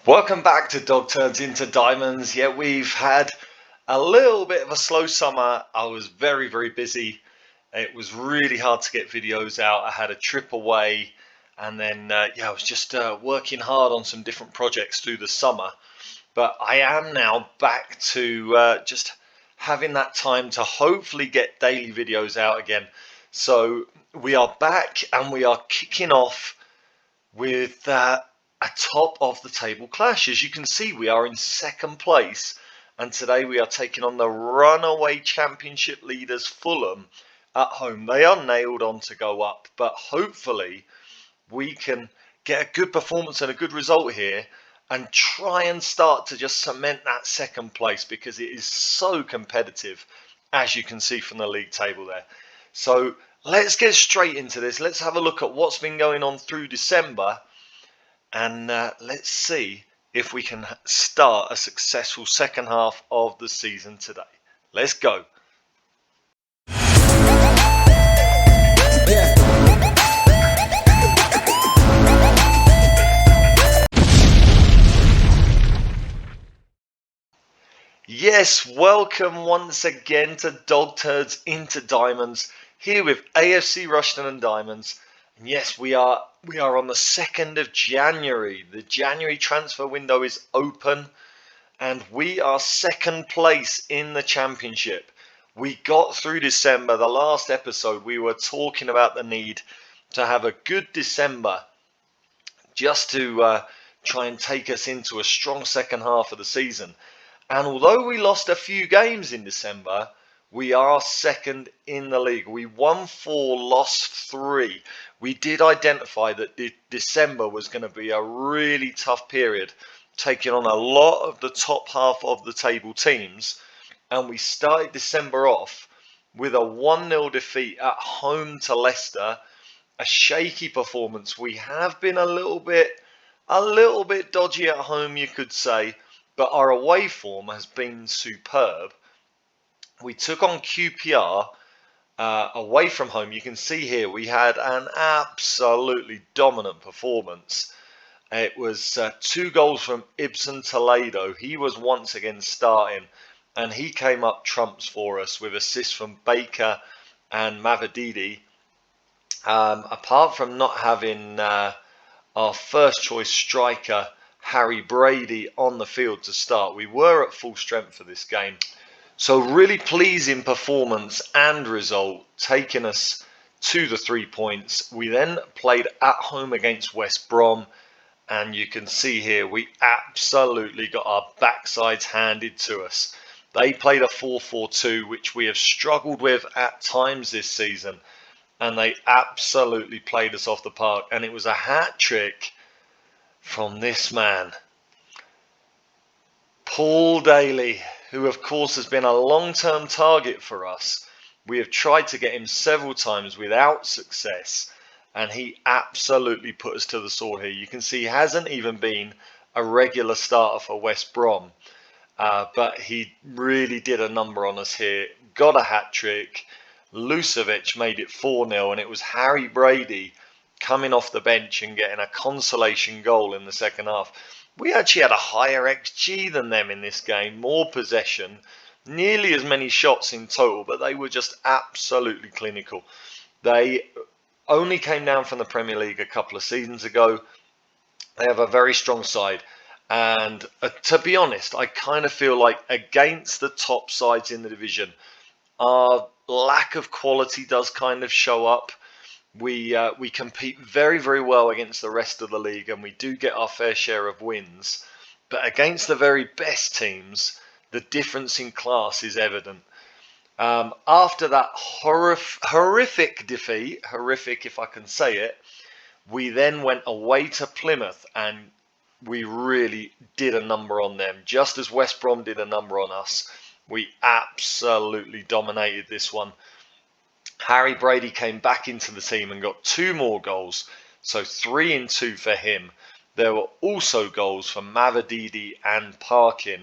Welcome back to Dog Turds into Diamonds. Yeah, we've had a little bit of a slow summer. I was very busy. It was really hard to get videos out. I had a trip away, and then I was just working hard on some different projects through the summer. But I am now back to just having that time to hopefully get daily videos out again. So we are back and we are kicking off with a top of the table clash. As you can see, we are in second place, and today we are taking on the runaway championship leaders Fulham at home. They are nailed on to go up, but hopefully we can get a good performance and a good result here and try and start to just cement that second place, because it is so competitive, as you can see from the league table there. So let's get straight into this. Let's have a look at what's been going on through December, and let's see if we can start a successful second half of the season today. Let's go. Yes, welcome once again to Dog Turds into Diamonds, here with AFC Rushden and Diamonds. And yes, we are on the 2nd of January. The January transfer window is open, and we are second place in the championship. We got through December. The last episode we were talking about the need to have a good December just to try and take us into a strong second half of the season. And although we lost a few games in December, we are second in the league. We won 4, lost 3. We did identify that December was going to be a really tough period, taking on a lot of the top half of the table teams. And we started December off with a 1-0 defeat at home to Leicester. A shaky performance. We have been a little bit dodgy at home, you could say, but our away form has been superb. We took on QPR away from home. You can see here we had an absolutely dominant performance. It was 2 goals from Ibsen Toledo. He was once again starting, and he came up trumps for us with assists from Baker and Mavididi. Apart from not having our first choice striker Harry Brady on the field to start, we were at full strength for this game. So really pleasing performance and result, taking us to the 3 points. We then played at home against West Brom, and you can see here we absolutely got our backsides handed to us. They played a 4-4-2, which we have struggled with at times this season, and they absolutely played us off the park. And it was a hat trick from this man, Paul Daly, who of course has been a long-term target for us. We have tried to get him several times without success, and he absolutely put us to the sword here. You can see he hasn't even been a regular starter for West Brom, but he really did a number on us here. Got a hat trick. Lucevic made it 4-0, and it was Harry Brady coming off the bench and getting a consolation goal in the second half. We actually had a higher XG than them in this game, more possession, nearly as many shots in total, but they were just absolutely clinical. They only came down from the Premier League a couple of seasons ago. They have a very strong side, and to be honest, I kind of feel like against the top sides in the division, our lack of quality does kind of show up. We compete very well against the rest of the league, and we do get our fair share of wins. But against the very best teams, the difference in class is evident. After that horrific defeat, horrific if I can say it, we then went away to Plymouth, and we really did a number on them. Just as West Brom did a number on us, we absolutely dominated this one. Harry Brady came back into the team and got 2 more goals, so 3 in 2 for him. There were also goals from Mavididi and Parkin,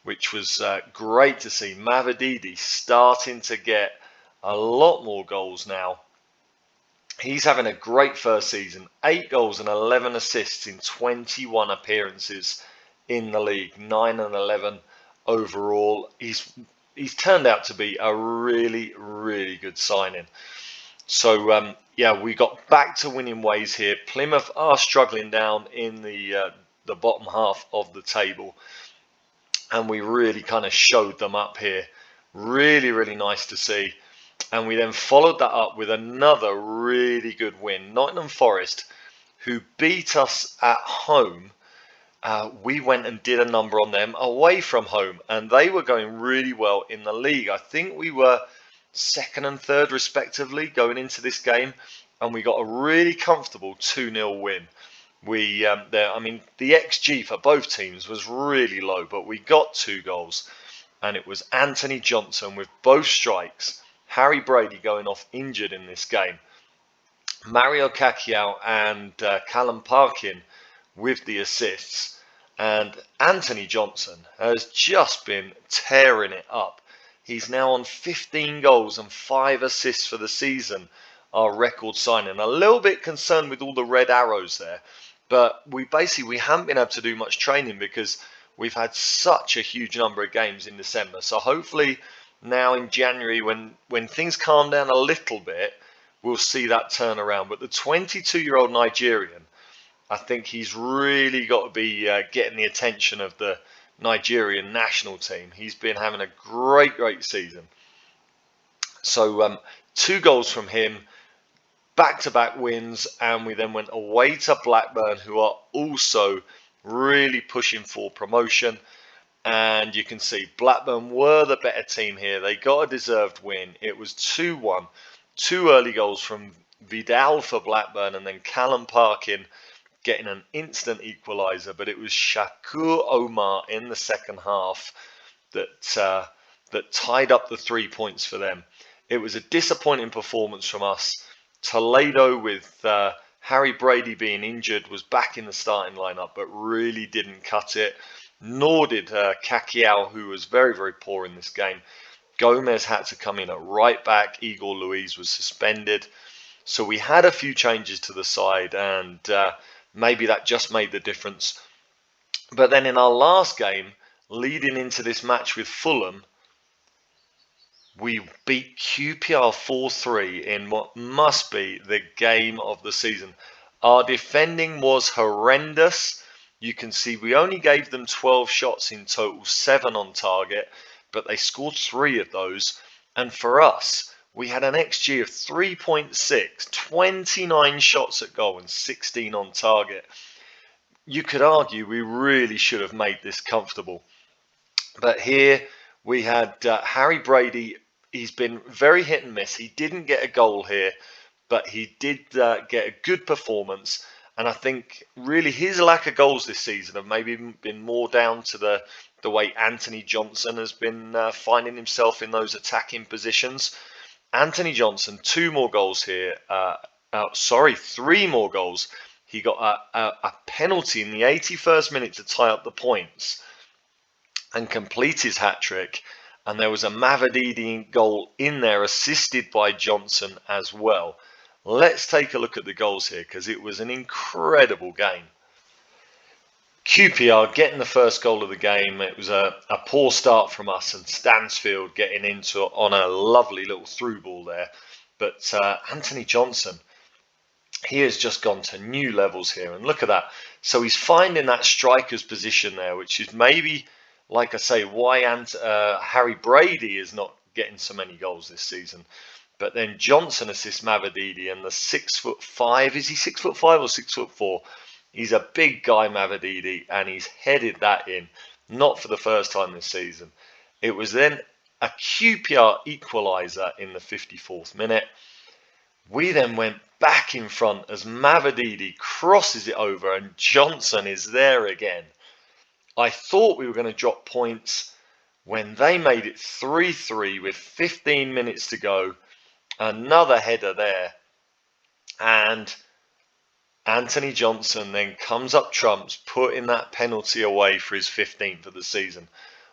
which was great to see. Mavididi starting to get a lot more goals now. He's having a great first season. 8 goals and 11 assists in 21 appearances. in the league, 9 and 11 overall. He's turned out to be a really, really good signing. So yeah, we got back to winning ways here. Plymouth are struggling down in the bottom half of the table, and we really kind of showed them up here. Really, really nice to see. And we then followed that up with another really good win. Nottingham Forest, who beat us at home, we went and did a number on them away from home, and they were going really well in the league. I think we were second and third respectively going into this game, and we got a really comfortable 2-0 win. I mean, the XG for both teams was really low, but we got 2 goals, and it was Anthony Johnson with both strikes. Harry Brady going off injured in this game. Mario Cacchiao and Callum Parkin with the assists. And Anthony Johnson has just been tearing it up. He's now on 15 goals and 5 assists for the season, our record signing. A little bit concerned with all the red arrows there, but we haven't been able to do much training because we've had such a huge number of games in December. So hopefully now in January, when things calm down a little bit, we'll see that turn around. But the 22-year-old Nigerian, I think he's really got to be getting the attention of the Nigerian national team. He's been having a great season. So 2 goals from him, back-to-back wins, and we then went away to Blackburn, who are also really pushing for promotion. And you can see Blackburn were the better team here. They got a deserved win. It was 2-1. 2 early goals from Vidal for Blackburn, and then Callum Parkin getting an instant equaliser. But it was Shakur Omar in the second half that tied up the 3 points for them. It was a disappointing performance from us. Toledo, with Harry Brady being injured, was back in the starting lineup, but really didn't cut it. Nor did Cacchiao, who was very poor in this game. Gomez had to come in at right back. Igor Luiz was suspended. So we had a few changes to the side, and maybe that just made the difference. But then in our last game, leading into this match with Fulham, we beat QPR 4-3 in what must be the game of the season. Our defending was horrendous. You can see we only gave them 12 shots in total, 7 on target, but they scored 3 of those. And for us, we had an XG of 3.6, 29 shots at goal and 16 on target. You could argue we really should have made this comfortable. But here we had Harry Brady. He's been very hit and miss. He didn't get a goal here, but he did get a good performance. And I think really his lack of goals this season have maybe been more down to the way Anthony Johnson has been finding himself in those attacking positions. Anthony Johnson, 2 more goals here. 3 more goals. He got a penalty in the 81st minute to tie up the points and complete his hat-trick. And there was a Mavididi goal in there, assisted by Johnson as well. Let's take a look at the goals here, because it was an incredible game. QPR getting the first goal of the game. It was a poor start from us, and Stansfield getting into it on a lovely little through ball there. But Anthony Johnson, he has just gone to new levels here. And look at that. So he's finding that striker's position there, which is maybe, like I say, why Harry Brady is not getting so many goals this season. But then Johnson assists Mavididi, and the 6'5", is he 6'5" or 6'4"? He's a big guy, Mavididi, and he's headed that in, not for the first time this season. It was then a QPR equaliser in the 54th minute. We then went back in front as Mavididi crosses it over, and Johnson is there again. I thought we were going to drop points when they made it 3-3 with 15 minutes to go. Another header there, and Anthony Johnson then comes up trumps, putting that penalty away for his 15th of the season.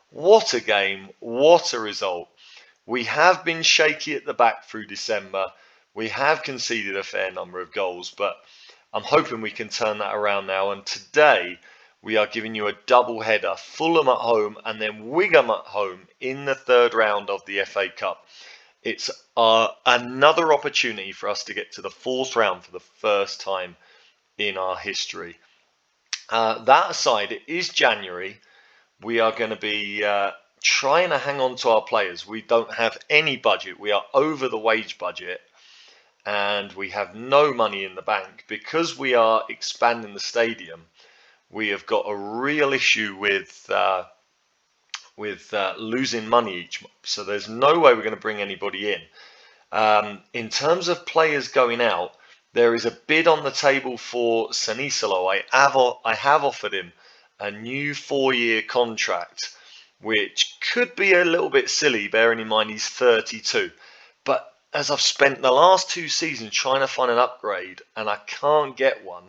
What a game, what a result. We have been shaky at the back through December. We have conceded a fair number of goals, but I'm hoping we can turn that around now. And today we are giving you a double header, Fulham at home and then Wigan at home in the third round of the FA Cup. It's another opportunity for us to get to the fourth round for the first time in our history. That aside, it is January. We are going to be trying to hang on to our players. We don't have any budget. We are over the wage budget and we have no money in the bank. Because we are expanding the stadium, we have got a real issue with losing money each month. So there's no way we're going to bring anybody in. In terms of players going out, there is a bid on the table for Sanisalo. I have offered him a new 4-year contract, which could be a little bit silly, bearing in mind he's 32. But as I've spent the last 2 seasons trying to find an upgrade and I can't get one,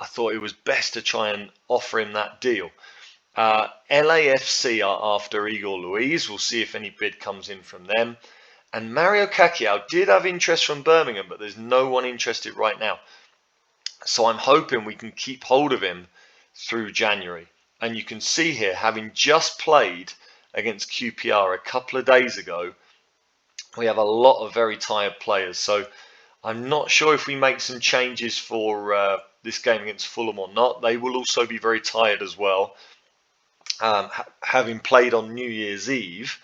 I thought it was best to try and offer him that deal. LAFC are after Igor Luiz. We'll see if any bid comes in from them. And Mario Kakiao did have interest from Birmingham, but there's no one interested right now. So I'm hoping we can keep hold of him through January. And you can see here, having just played against QPR a couple of days ago, we have a lot of very tired players. So I'm not sure if we make some changes for this game against Fulham or not. They will also be very tired as well, having played on New Year's Eve.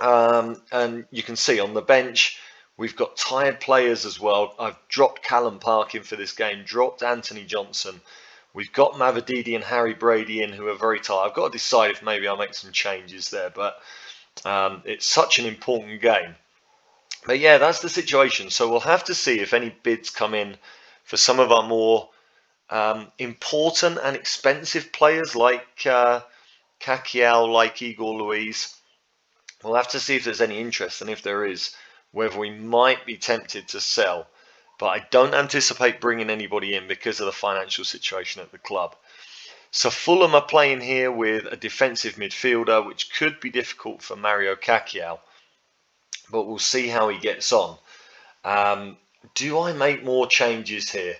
And you can see on the bench, we've got tired players as well. I've dropped Callum Parkin for this game, dropped Anthony Johnson. We've got Mavididi and Harry Brady in who are very tired. I've got to decide if maybe I'll make some changes there, but it's such an important game. But yeah, that's the situation. So we'll have to see if any bids come in for some of our more important and expensive players like Kakiao, like Igor Luiz. We'll have to see if there's any interest, and if there is, whether we might be tempted to sell. But I don't anticipate bringing anybody in because of the financial situation at the club. So Fulham are playing here with a defensive midfielder, which could be difficult for Mario Kakiao. But we'll see how he gets on. Do I make more changes here,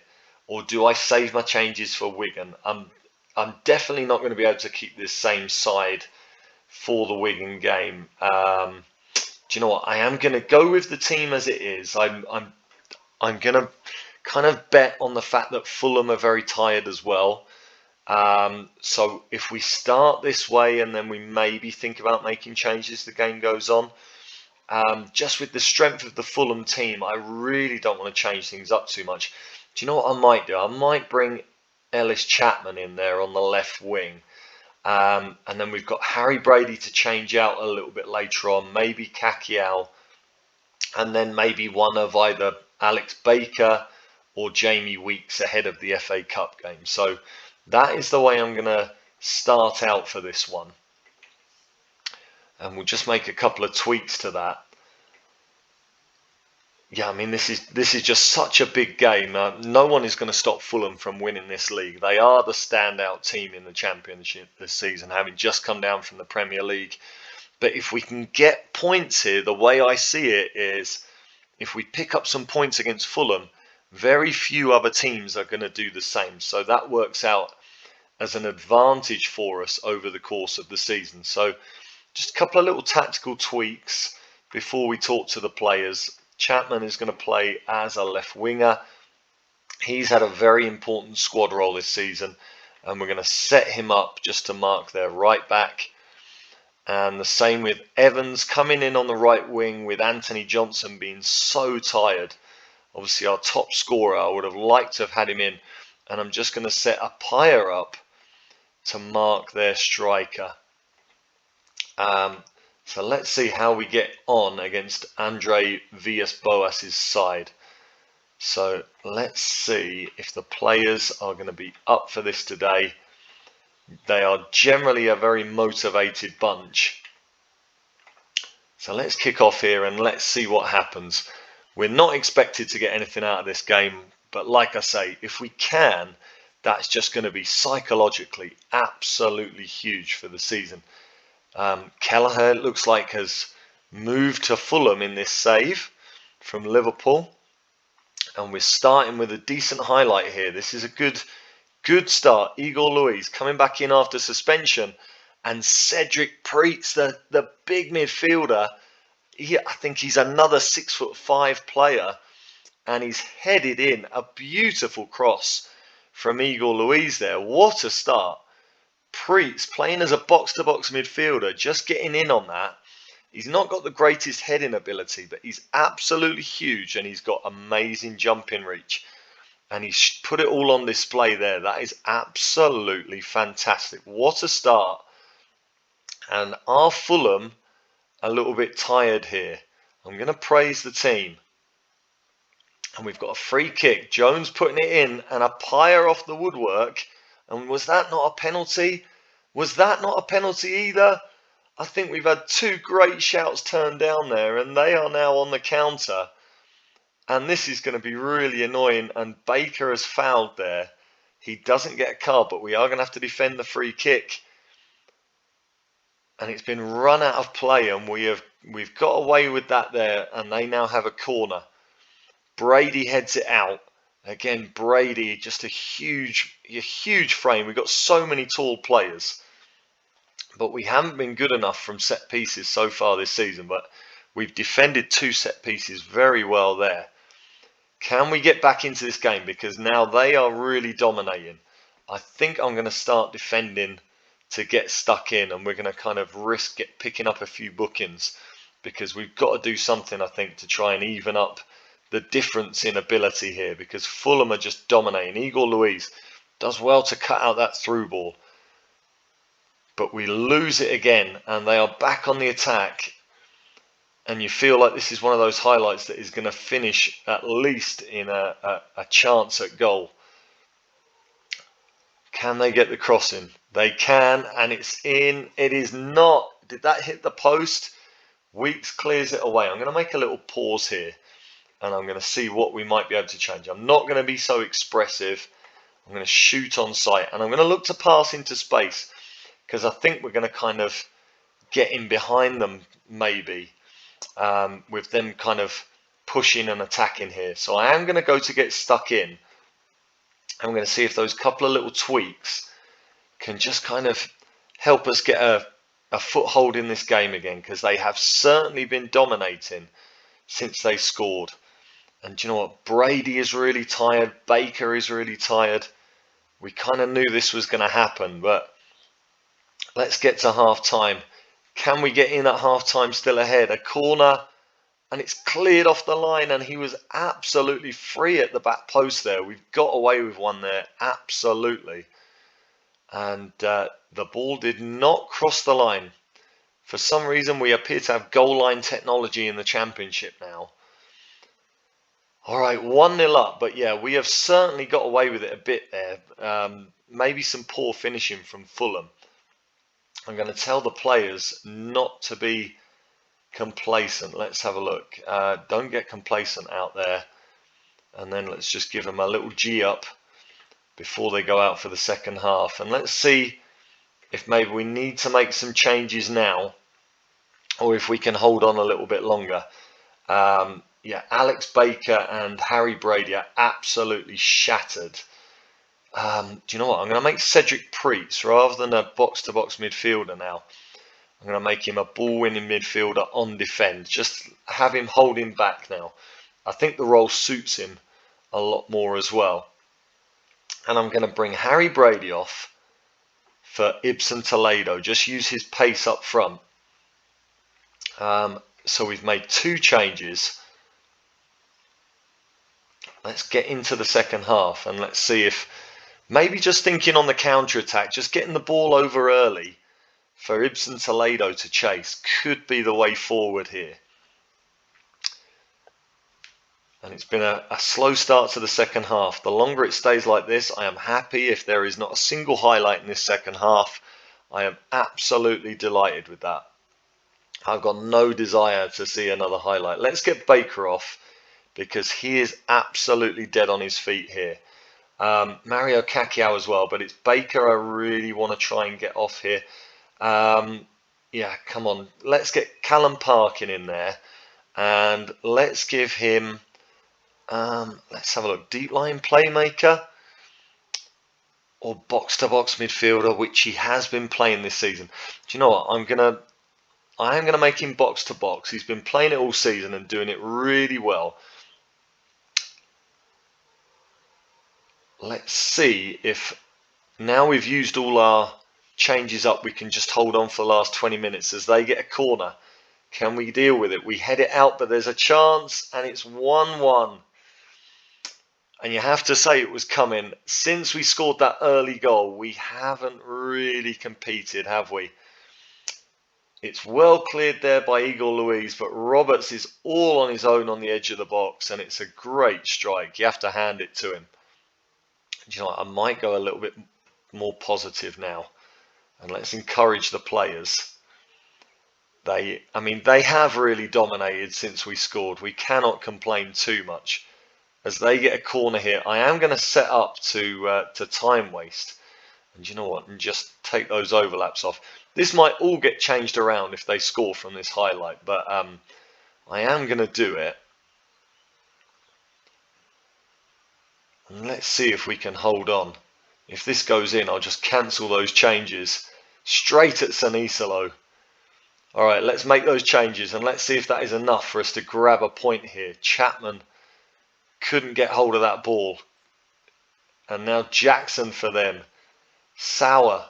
or do I save my changes for Wigan? I'm definitely not going to be able to keep this same side for the Wigan game. Do you know what? I am going to go with the team as it is. I'm going to kind of bet on the fact that Fulham are very tired as well. So if we start this way and then we maybe think about making changes as the game goes on, just with the strength of the Fulham team, I really don't want to change things up too much. Do you know what I might do? I might bring Ellis Chapman in there on the left wing. And then we've got Harry Brady to change out a little bit later on, maybe Kakiao, and then maybe one of either Alex Baker or Jamie Weeks ahead of the FA Cup game. So that is the way I'm going to start out for this one. And we'll just make a couple of tweaks to that. Yeah, I mean, this is just such a big game. No one is going to stop Fulham from winning this league. They are the standout team in the Championship this season, having just come down from the Premier League. But if we can get points here, the way I see it is, if we pick up some points against Fulham, very few other teams are going to do the same. So that works out as an advantage for us over the course of the season. So just a couple of little tactical tweaks before we talk to the players. Chapman is going to play as a left winger. He's had a very important squad role this season, and we're going to set him up just to mark their right back. And the same with Evans coming in on the right wing, with Anthony Johnson being so tired. Obviously our top scorer, I would have liked to have had him in. And I'm just going to set a Appiah up to mark their striker. So let's see how we get on against Andre Villas-Boas' side. So let's see if the players are going to be up for this today. They are generally a very motivated bunch. So let's kick off here and let's see what happens. We're not expected to get anything out of this game, but like I say, if we can, that's just going to be psychologically absolutely huge for the season. Kelleher, it looks like, has moved to Fulham in this save from Liverpool. And we're starting with a decent highlight here. This is a good Good start. Igor Luiz coming back in after suspension. And Cedric Preetz, the big midfielder. I think he's another 6'5" player. And he's headed in a beautiful cross from Igor Luiz there. What a start. Preetz playing as a box-to-box midfielder, just getting in on that. He's not got the greatest heading ability, but he's absolutely huge and he's got amazing jumping reach. And he's put it all on display there. That is absolutely fantastic. What a start. And are Fulham a little bit tired here? I'm going to praise the team. And we've got a free kick. Jones putting it in and a pyre off the woodwork. And was that not a penalty? Was that not a penalty either? I think we've had two great shouts turned down there and they are now on the counter. And this is going to be really annoying. And Baker has fouled there. He doesn't get a card, but we are going to have to defend the free kick. And it's been run out of play and we've got away with that there. And they now have a corner. Brady heads it out. Again, Brady, just a huge frame. We've got so many tall players. But we haven't been good enough from set pieces so far this season. But we've defended two set pieces very well there. Can we get back into this game? Because now they are really dominating. I think I'm going to start defending to get stuck in. And we're going to kind of risk picking up a few bookings. Because we've got to do something, I think, to try and even up the difference in ability here, because Fulham are just dominating. Igor Luiz does well to cut out that through ball, but we lose it again and they are back on the attack, and you feel like this is one of those highlights that is going to finish at least in a chance at goal. Can they get the cross in? They can, and it's in. It is not. Did that hit the post? Weeks clears it away. I'm going to make a little pause here. And I'm going to see what we might be able to change. I'm not going to be so expressive. I'm going to shoot on sight. And I'm going to look to pass into space. Because I think we're going to kind of get in behind them, maybe. With them kind of pushing and attacking here. So I am going to go to get stuck in. I'm going to see if those couple of little tweaks can just kind of help us get a foothold in this game again. Because they have certainly been dominating since they scored. And do you know what? Brady is really tired. Baker is really tired. We kind of knew this was going to happen, but let's get to half time. Can we get in at half time still ahead? A corner, and it's cleared off the line, and he was absolutely free at the back post there. We've got away with one there, absolutely. And the ball did not cross the line. For some reason, we appear to have goal line technology in the Championship now. All right, 1-0 up, but yeah, we have certainly got away with it a bit there. Maybe some poor finishing from Fulham. I'm going to tell the players not to be complacent. Let's have a look. Don't get complacent out there. And then let's just give them a little G up before they go out for the second half. And let's see if maybe we need to make some changes now, or if we can hold on a little bit longer. Yeah, Alex Baker and Harry Brady are absolutely shattered. Do you know what? I'm going to make Cedric Preetz, rather than a box-to-box midfielder now, I'm going to make him a ball-winning midfielder on defend. Just have him holding back now. I think the role suits him a lot more as well. And I'm going to bring Harry Brady off for Ibson Toledo. Just use his pace up front. So we've made two changes. Let's get into the second half and let's see if maybe just thinking on the counter-attack, just getting the ball over early for Ibson Toledo to chase could be the way forward here. And it's been a slow start to the second half. The longer it stays like this, I am happy. If there is not a single highlight in this second half, I am absolutely delighted with that. I've got no desire to see another highlight. Let's get Baker off, because he is absolutely dead on his feet here. Mario Kakiao as well, but it's Baker I really want to try and get off here. Yeah, come on. Let's get Callum Parkin in there. And let's give him... let's have a look. Deep line playmaker. or box-to-box midfielder, which he has been playing this season. Do you know what? I am gonna make him box-to-box. He's been playing it all season and doing it really well. Let's see if now we've used all our changes up, we can just hold on for the last 20 minutes as they get a corner. Can we deal with it? We head it out, but there's a chance, and it's 1-1. And you have to say it was coming. Since we scored that early goal, we haven't really competed, have we? It's well cleared there by Igor Luiz, but Roberts is all on his own on the edge of the box, and it's a great strike. You have to hand it to him. You know what? I might go a little bit more positive now, and let's encourage the players. They have really dominated since we scored. We cannot complain too much. As they get a corner here, I am going to set up to time waste. And you know what? And just take those overlaps off. This might all get changed around if they score from this highlight, but I am going to do it. And let's see if we can hold on. If this goes in, I'll just cancel those changes straight at Sanisalo. All right, let's make those changes and let's see if that is enough for us to grab a point here. Chapman couldn't get hold of that ball. And now Jackson for them. Sauer.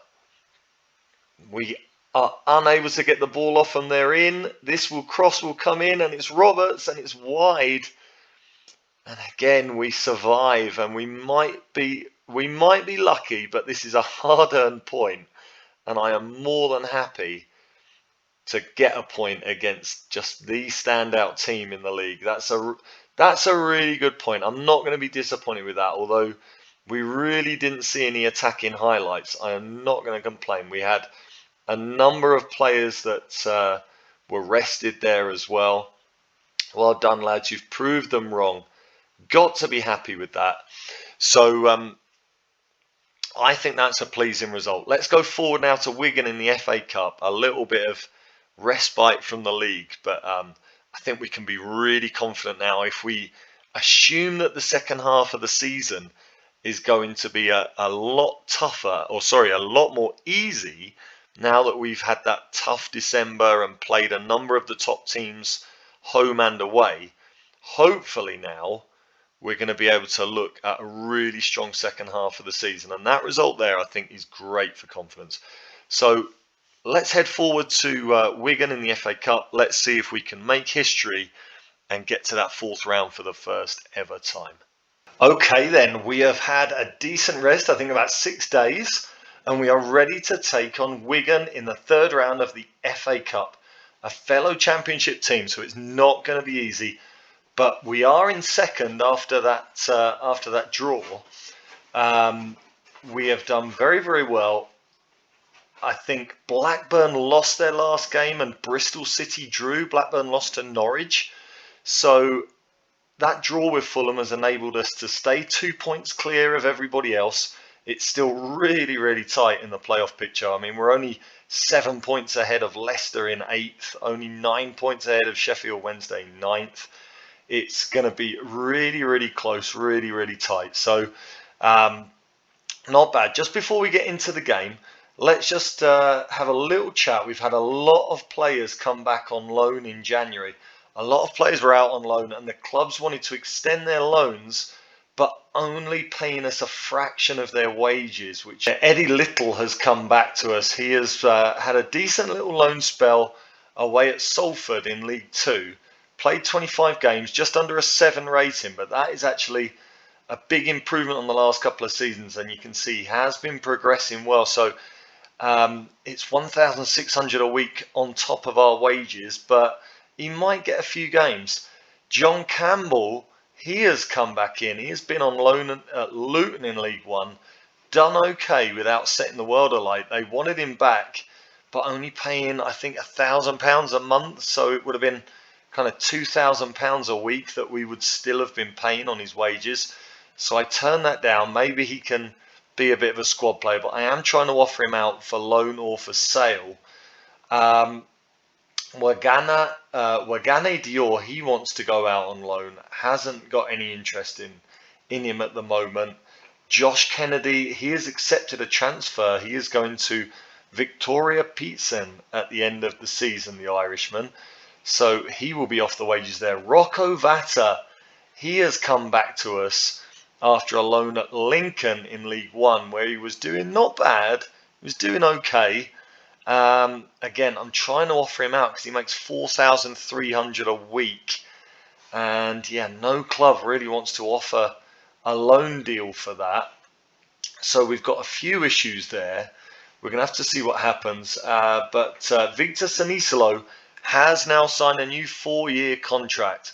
We are unable to get the ball off and they're in. This cross will come in and it's Roberts and it's wide. And again, we survive and we might be lucky, but this is a hard-earned point, and I am more than happy to get a point against just the standout team in the league. That's a really good point. I'm not going to be disappointed with that, although we really didn't see any attacking highlights. I am not going to complain. We had a number of players that were rested there as well. Well done, lads. You've proved them wrong. Got to be happy with that. So I think that's a pleasing result. Let's go forward now to Wigan in the FA Cup. A little bit of respite from the league, but I think we can be really confident now if we assume that the second half of the season is going to be a lot tougher, a lot more easy now that we've had that tough December and played a number of the top teams home and away. Hopefully now we're going to be able to look at a really strong second half of the season. And that result there, I think, is great for confidence. So let's head forward to Wigan in the FA Cup. Let's see if we can make history and get to that fourth round for the first ever time. Okay, then, we have had a decent rest, I think about 6 days, and we are ready to take on Wigan in the third round of the FA Cup, a fellow championship team, so it's not going to be easy. But we are in second after that draw. We have done very, very well. I think Blackburn lost their last game and Bristol City drew. Blackburn lost to Norwich. So that draw with Fulham has enabled us to stay 2 points clear of everybody else. It's still really, really tight in the playoff picture. I mean, we're only 7 points ahead of Leicester in 8th, only 9 points ahead of Sheffield Wednesday in 9th. It's going to be really, really close, really, really tight. So not bad. Just before we get into the game, let's just have a little chat. We've had a lot of players come back on loan in January. A lot of players were out on loan and the clubs wanted to extend their loans, but only paying us a fraction of their wages, which Eddie Little has come back to us. He has had a decent little loan spell away at Salford in League 2. Played 25 games, just under a 7 rating, but that is actually a big improvement on the last couple of seasons, and you can see he has been progressing well. So it's 1,600 a week on top of our wages, but he might get a few games. John Campbell, he has come back in. He has been on loan at Luton in League 1, done okay without setting the world alight. They wanted him back, but only paying, I think, £1,000 a month, so it would have been kind of £2,000 a week that we would still have been paying on his wages. So I turned that down. Maybe he can be a bit of a squad player, but I am trying to offer him out for loan or for sale. Wagane Dior, he wants to go out on loan. Hasn't got any interest in him at the moment. Josh Kennedy, he has accepted a transfer. He is going to Victoria Peterson at the end of the season, the Irishman. So he will be off the wages there. Rocco Vata, he has come back to us after a loan at Lincoln in League One, where he was doing not bad. He was doing okay. Again, I'm trying to offer him out because he makes 4,300 a week. And yeah, no club really wants to offer a loan deal for that. So we've got a few issues there. We're going to have to see what happens. But Victor Sanisalo has now signed a new 4-year contract.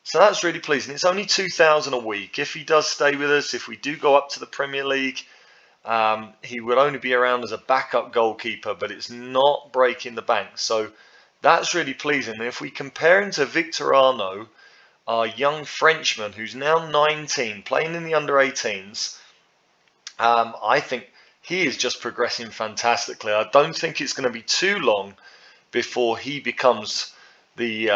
So that's really pleasing. It's only 2,000 a week. If he does stay with us, if we do go up to the Premier League, he would only be around as a backup goalkeeper, but it's not breaking the bank. So that's really pleasing. And if we compare him to Victor Arnaud, our young Frenchman, who's now 19, playing in the under-18s, I think he is just progressing fantastically. I don't think it's going to be too long before he becomes the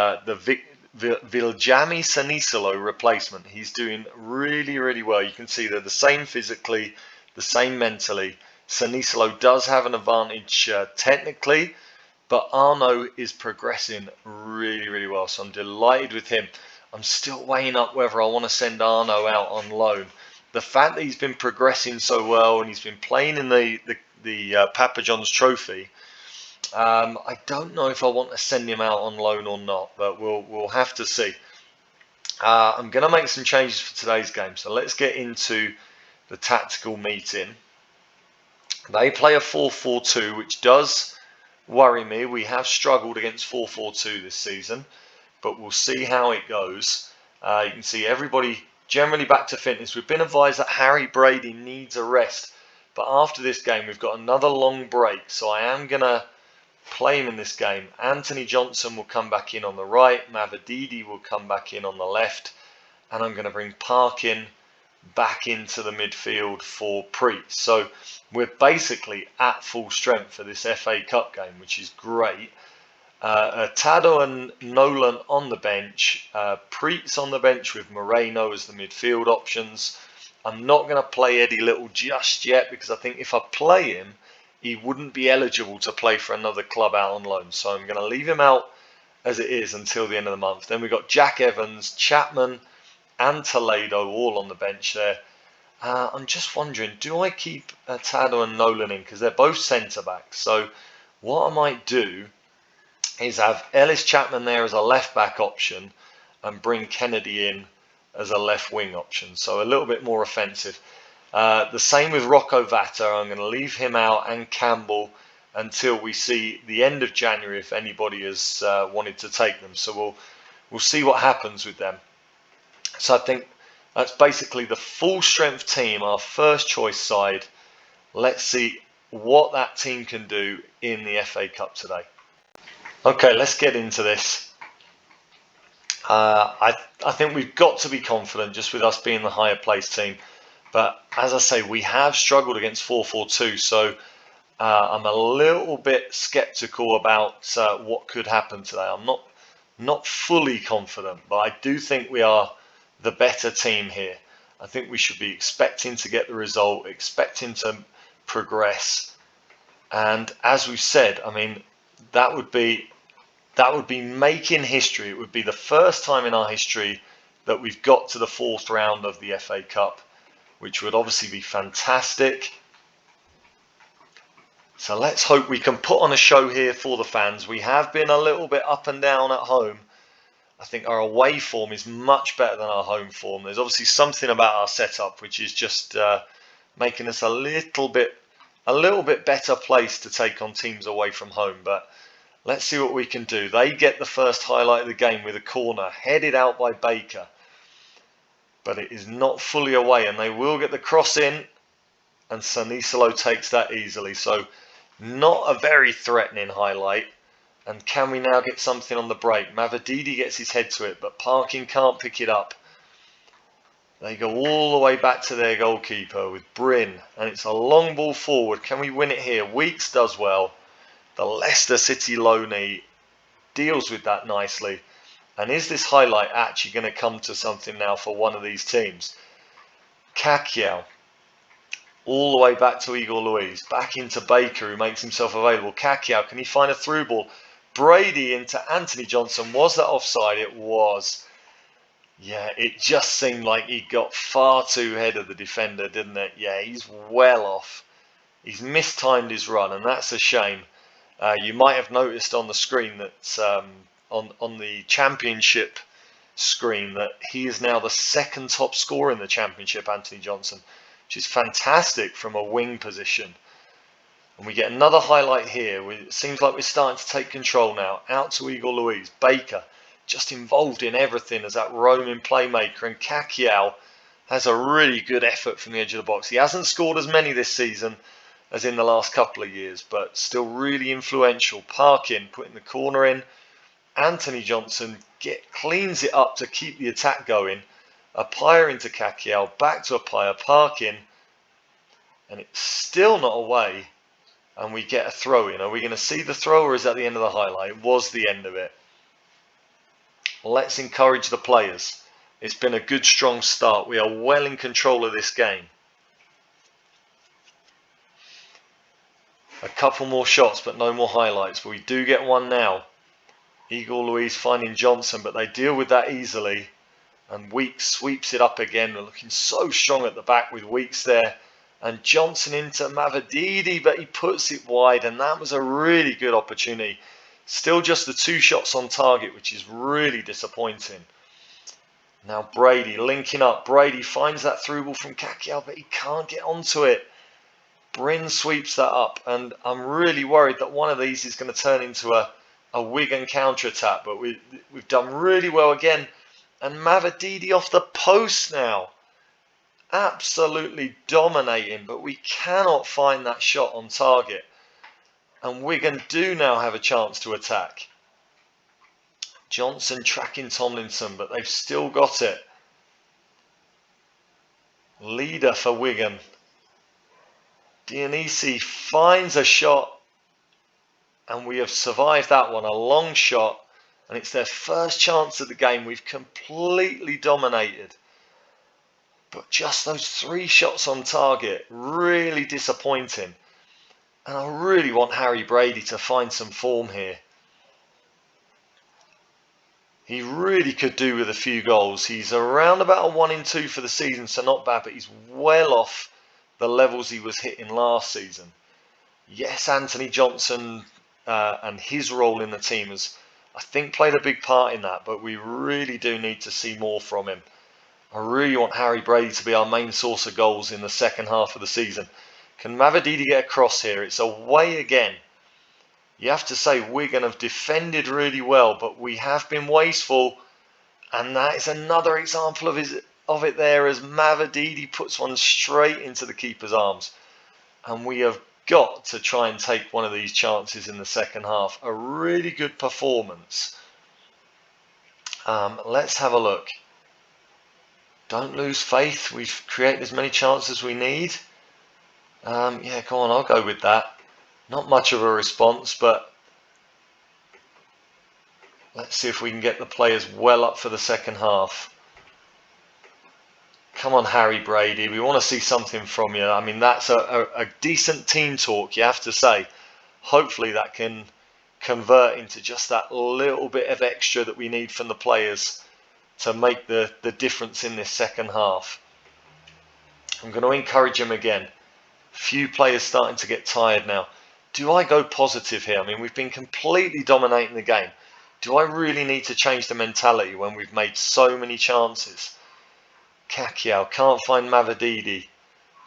Viljami Sanisalo replacement. He's doing really, really well. You can see they're the same physically, the same mentally. Sanisalo does have an advantage technically, but Arnaud is progressing really, really well. So I'm delighted with him. I'm still weighing up whether I want to send Arnaud out on loan. The fact that he's been progressing so well and he's been playing in the Papa John's Trophy, I don't know if I want to send him out on loan or not, but we'll have to see. I'm going to make some changes for today's game, so let's get into the tactical meeting. They play a 4-4-2, which does worry me. We have struggled against 4-4-2 this season, but we'll see how it goes. You can see everybody generally back to fitness. We've been advised that Harry Brady needs a rest, but after this game we've got another long break, so I am going to play him in this game. Anthony Johnson will come back in on the right, Mavididi will come back in on the left, and I'm going to bring Parkin back into the midfield for Preet. So we're basically at full strength for this FA Cup game, which is great. Tado and Nolan on the bench. Preet's on the bench with Moreno as the midfield options. I'm not going to play Eddie Little just yet because I think if I play him, he wouldn't be eligible to play for another club out on loan. So I'm going to leave him out as it is until the end of the month. Then we've got Jack Evans, Chapman and Toledo all on the bench there. I'm just wondering, do I keep Tado and Nolan in? Because they're both centre-backs. So what I might do is have Ellis Chapman there as a left-back option and bring Kennedy in as a left-wing option. So a little bit more offensive. The same with Rocco Vata. I'm going to leave him out and Campbell until we see the end of January if anybody has wanted to take them. So we'll see what happens with them. So I think that's basically the full strength team, our first choice side. Let's see what that team can do in the FA Cup today. Okay, let's get into this. I think we've got to be confident just with us being the higher placed team. But as I say, we have struggled against 4-4-2. So I'm a little bit sceptical about what could happen today. I'm not fully confident, but I do think we are the better team here. I think we should be expecting to get the result, expecting to progress. And as we've said, I mean, that would be making history. It would be the first time in our history that we've got to the 4th round of the FA Cup, which would obviously be fantastic. So let's hope we can put on a show here for the fans. We have been a little bit up and down at home. I think our away form is much better than our home form. There's obviously something about our setup which is just making us a little bit better placed to take on teams away from home. But let's see what we can do. They get the first highlight of the game with a corner headed out by Baker. But it is not fully away, and they will get the cross in, and Sanisalo takes that easily. So not a very threatening highlight. And can we now get something on the break? Mavididi gets his head to it, but Parkin can't pick it up. They go all the way back to their goalkeeper with Bryn, and it's a long ball forward. Can we win it here? Weeks does well. The Leicester City loanee deals with that nicely. And is this highlight actually going to come to something now for one of these teams? Kakiao. All the way back to Igor Luiz. Back into Baker, who makes himself available. Kakiao, can he find a through ball? Brady into Anthony Johnson. Was that offside? It was. Yeah, it just seemed like he got far too ahead of the defender, didn't it? Yeah, he's well off. He's mistimed his run, and that's a shame. You might have noticed on the screen that on the championship screen that he is now the second top scorer in the championship, Anthony Johnson, which is fantastic from a wing position. And we get another highlight here. It seems like we're starting to take control now. Out to Igor Luiz. Baker just involved in everything as that roaming playmaker. And Kakiao has a really good effort from the edge of the box. He hasn't scored as many this season as in the last couple of years, but still really influential. Parkin putting the corner in. Anthony Johnson cleans it up to keep the attack going. Appiah into Kakiao, back to Appiah, Parkin, and it's still not away, and we get a throw in. Are we going to see the throw, or is that the end of the highlight? It was the end of it. Let's encourage the players. It's been a good, strong start. We are well in control of this game. A couple more shots, but no more highlights. But we do get one now. Igor Luiz finding Johnson, but they deal with that easily. And Weeks sweeps it up again. They're looking so strong at the back with Weeks there. And Johnson into Mavididi, but he puts it wide. And that was a really good opportunity. Still just the 2 shots on target, which is really disappointing. Now Brady linking up. Brady finds that through ball from Kakiao, but he can't get onto it. Bryn sweeps that up, and I'm really worried that one of these is going to turn into a Wigan counter-attack, but we've done really well again. And Mavididi off the post now. Absolutely dominating, but we cannot find that shot on target. And Wigan do now have a chance to attack. Johnson tracking Tomlinson, but they've still got it. Leader for Wigan. Dionisi finds a shot, and we have survived that one. A long shot, and it's their first chance of the game. We've completely dominated. But just those 3 shots on target, really disappointing. And I really want Harry Brady to find some form here. He really could do with a few goals. He's around about a 1 in 2 for the season, so not bad, but he's well off the levels he was hitting last season. Yes, Anthony Johnson and his role in the team has, I think, played a big part in that, but we really do need to see more from him. I really want Harry Brady to be our main source of goals in the second half of the season. Can Mavididi get across here? It's away again. You have to say Wigan have defended really well, but we have been wasteful, and that is another example of it there as Mavididi puts one straight into the keeper's arms. And we have got to try and take one of these chances in the second half. A really good performance. Let's have a look. Don't lose faith. We've created as many chances as we need. Yeah, come on, I'll go with that. Not much of a response, but let's see if we can get the players well up for the second half. Come on, Harry Brady. We want to see something from you. I mean, that's a decent team talk, you have to say. Hopefully that can convert into just that little bit of extra that we need from the players to make the difference in this second half. I'm going to encourage them again. Few players starting to get tired now. Do I go positive here? I mean, we've been completely dominating the game. Do I really need to change the mentality when we've made so many chances? Kakiao can't find Mavididi.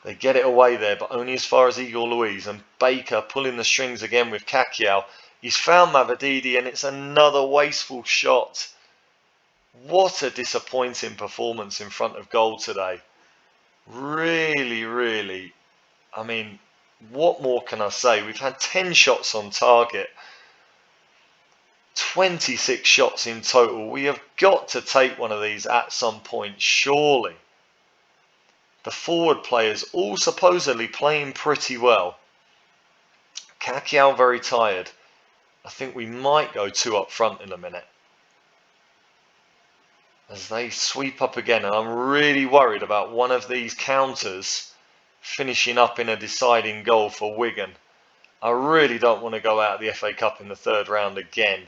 They get it away there, but only as far as Igor Luiz. And Baker pulling the strings again with Kakiao. He's found Mavididi, and it's another wasteful shot. What a disappointing performance in front of goal today. Really, really. I mean, what more can I say? We've had 10 shots on target. 26 shots in total. We have got to take one of these at some point, surely. The forward players all supposedly playing pretty well. Kakiao very tired. I think we might go 2 up front in a minute. As they sweep up again, and I'm really worried about one of these counters finishing up in a deciding goal for Wigan. I really don't want to go out of the FA Cup in the third round again.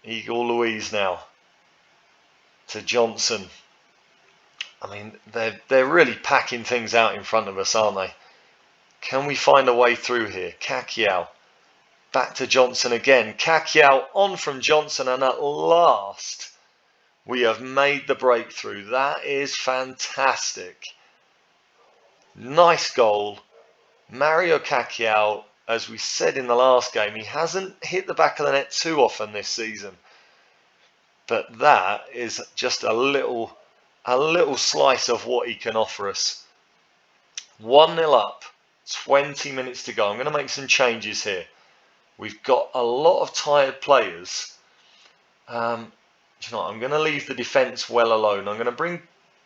Eagle Louise now to Johnson. I mean, they're really packing things out in front of us, aren't they? Can we find a way through here? Kakiao. Back to Johnson again. Kakiao on from Johnson, and at last we have made the breakthrough. That is fantastic. Nice goal. Mario Kakiao, as we said in the last game, he hasn't hit the back of the net too often this season. But that is just a little slice of what he can offer us. 1-0 up, 20 minutes to go. I'm going to make some changes here. We've got a lot of tired players. You know what, I'm going to leave the defence well alone. I'm going to bring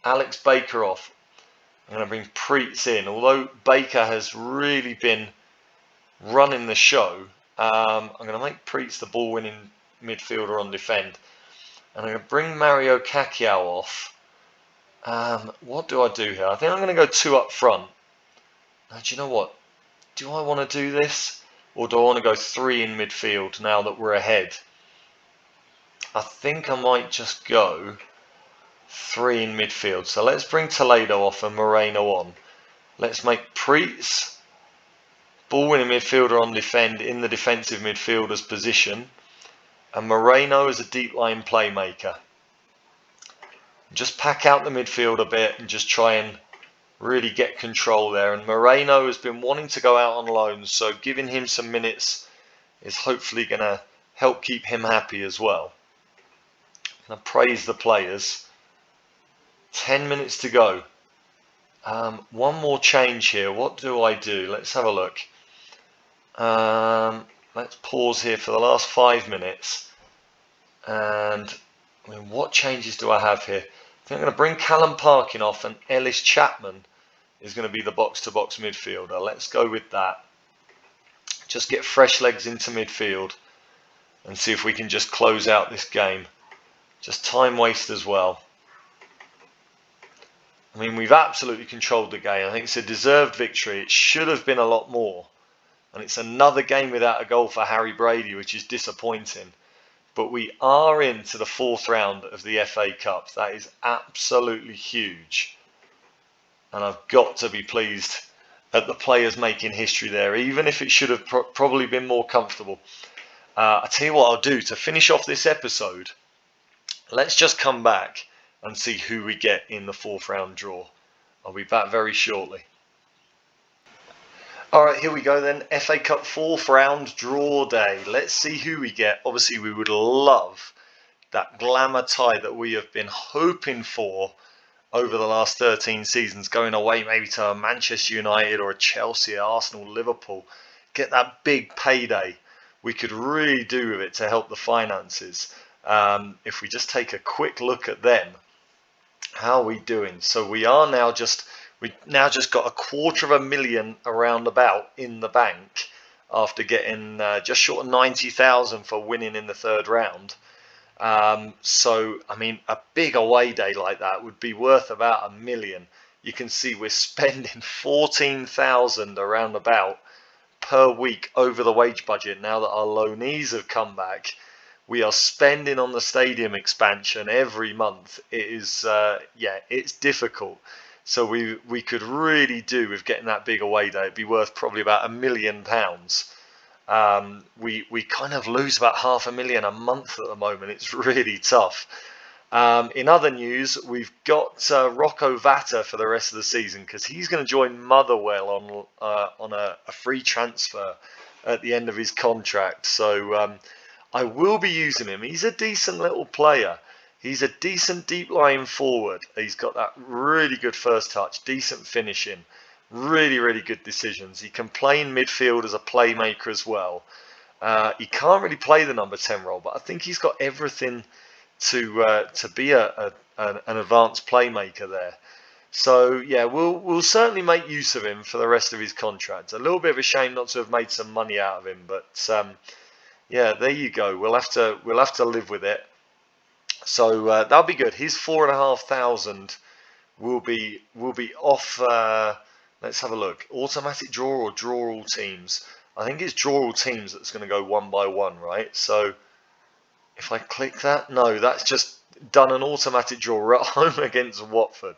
Alex Baker off. I'm going to bring Preets in. Although Baker has really been running the show, I'm going to make Preets the ball-winning midfielder on defend. And I'm going to bring Mario Kakiao off. What do I do here? I think I'm going to go 2 up front. Now, do you know what? Do I want to do this? Or do I want to go 3 in midfield now that we're ahead? I think I might just go 3 in midfield. So let's bring Toledo off and Moreno on. Let's make Preets ball-winning midfielder on defend in the defensive midfielder's position. And Moreno as a deep line playmaker. Just pack out the midfield a bit and just try and really get control there. And Moreno has been wanting to go out on loan, so giving him some minutes is hopefully going to help keep him happy as well. And I praise the players. 10 minutes to go. One more change here. What do I do? Let's have a look. Let's pause here for the last 5 minutes. And I mean, what changes do I have here? I think I'm going to bring Callum Parkin off, and Ellis Chapman is going to be the box-to-box midfielder. Let's go with that. Just get fresh legs into midfield and see if we can just close out this game. Just time waste as well. I mean, we've absolutely controlled the game. I think it's a deserved victory. It should have been a lot more. And it's another game without a goal for Harry Brady, which is disappointing. But we are into the 4th round of the FA Cup. That is absolutely huge. And I've got to be pleased at the players making history there, even if it should have probably been more comfortable. I'll tell you what I'll do to finish off this episode. Let's just come back and see who we get in the 4th round draw. I'll be back very shortly. Alright, here we go then. FA Cup 4th round draw day. Let's see who we get. Obviously, we would love that glamour tie that we have been hoping for over the last 13 seasons, going away maybe to a Manchester United or a Chelsea, Arsenal, Liverpool. Get that big payday. We could really do with it to help the finances. If we just take a quick look at them, how are we doing? So we are now just... We've now just got $250,000 around about in the bank after getting just short of 90,000 for winning in the 3rd round. So, I mean, a big away day like that would be worth about $1 million. You can see we're spending 14,000 around about per week over the wage budget now that our loanees have come back. We are spending on the stadium expansion every month. It is, yeah, it's difficult. So we could really do with getting that big away day. It'd be worth probably about £1 million. We kind of lose about $500,000 a month at the moment. It's really tough. In other news, we've got Rocco Vata for the rest of the season because he's going to join Motherwell on a free transfer at the end of his contract. So I will be using him. He's a decent little player. He's a decent deep line forward. He's got that really good first touch, decent finishing, really, really good decisions. He can play in midfield as a playmaker as well. He can't really play the number 10 role, but I think he's got everything to be an advanced playmaker there. So yeah, we'll certainly make use of him for the rest of his contract. A little bit of a shame not to have made some money out of him, but yeah, there you go. We'll have to live with it. So that'll be good. His 4,500 will be off Let's have a look. Automatic draw or draw all teams? I think it's draw all teams that's going to go one by one, right? So if I click that, no, that's just done an automatic draw. We're at home against Watford.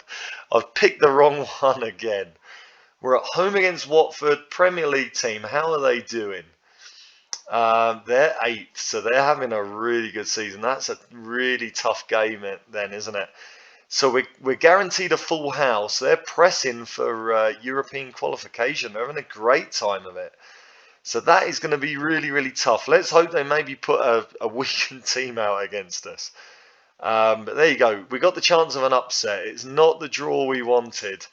I've picked the wrong one again. We're at home against Watford, Premier League team. How are they doing? They're 8th, so they're having a really good season. That's a really tough game then, isn't it? So we're guaranteed a full house. They're pressing for European qualification. They're having a great time of it. So that is going to be really, really tough. Let's hope they maybe put a weakened team out against us. But there you go. We got the chance of an upset. It's not the draw we wanted.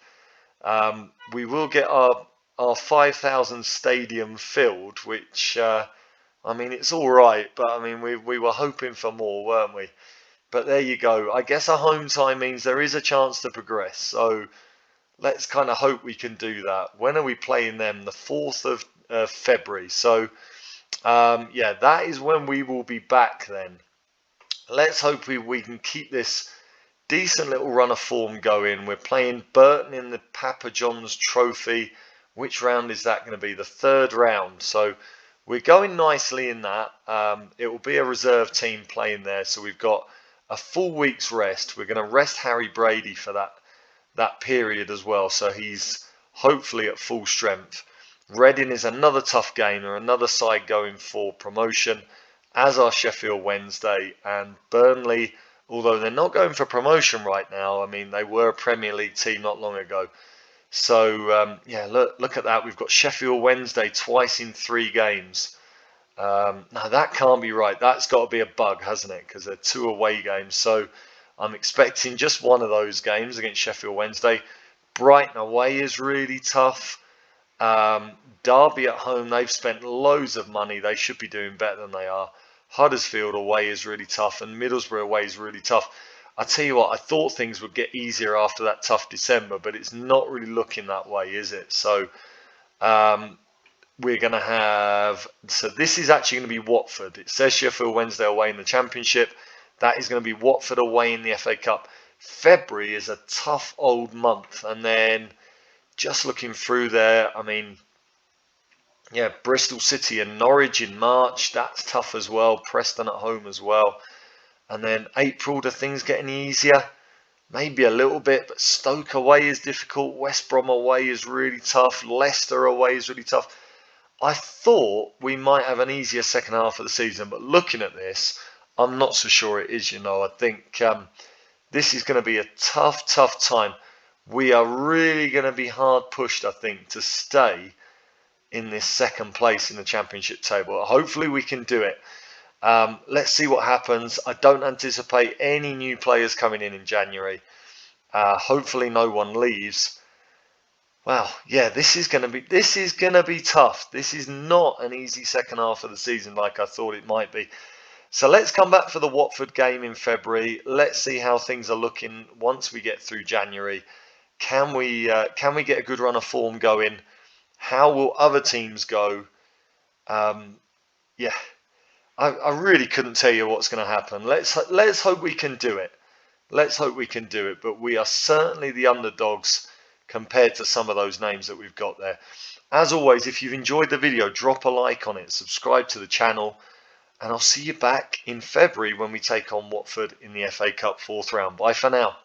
We will get our 5,000 stadium filled, which, I mean, it's all right. But, I mean, we were hoping for more, weren't we? But there you go. I guess a home time means there is a chance to progress. So let's kind of hope we can do that. When are we playing them? The 4th of February. So, yeah, that is when we will be back then. Let's hope we can keep this decent little run of form going. We're playing Burton in the Papa John's Trophy. Which round is that going to be? The 3rd round. So we're going nicely in that. It will be a reserve team playing there. So we've got a full week's rest. We're going to rest Harry Brady for that period as well. So he's hopefully at full strength. Reading is another tough game. Or another side going for promotion, as are Sheffield Wednesday and Burnley. Although they're not going for promotion right now. I mean, they were a Premier League team not long ago. So, yeah, look at that. We've got Sheffield Wednesday twice in 3 games. No, that can't be right. That's got to be a bug, hasn't it? Because they're 2 away games. So I'm expecting just one of those games against Sheffield Wednesday. Brighton away is really tough. Derby at home, they've spent loads of money. They should be doing better than they are. Huddersfield away is really tough, and Middlesbrough away is really tough. I tell you what, I thought things would get easier after that tough December, but it's not really looking that way, is it? So we're going to have... So this is actually going to be Watford. It says Sheffield Wednesday away in the Championship. That is going to be Watford away in the FA Cup. February is a tough old month. And then just looking through there, I mean... Yeah, Bristol City and Norwich in March. That's tough as well. Preston at home as well. And then April, do things get any easier? Maybe a little bit, but Stoke away is difficult. West Brom away is really tough. Leicester away is really tough. I thought we might have an easier second half of the season, but looking at this, I'm not so sure it is, you know. I think this is going to be a tough, tough time. We are really going to be hard pushed, I think, to stay in this second place in the Championship table. Hopefully we can do it. Let's see what happens. I don't anticipate any new players coming in January. Hopefully no one leaves. Well, yeah, this is gonna be tough. This is not an easy second half of the season like I thought it might be. So let's come back for the Watford game in February. Let's see how things are looking once we get through January. Can we get a good run of form going? How will other teams go? Yeah, I really couldn't tell you what's going to happen. Let's hope we can do it. Let's hope we can do it. But we are certainly the underdogs compared to some of those names that we've got there. As always, if you've enjoyed the video, drop a like on it, subscribe to the channel, and I'll see you back in February when we take on Watford in the FA Cup 4th round. Bye for now.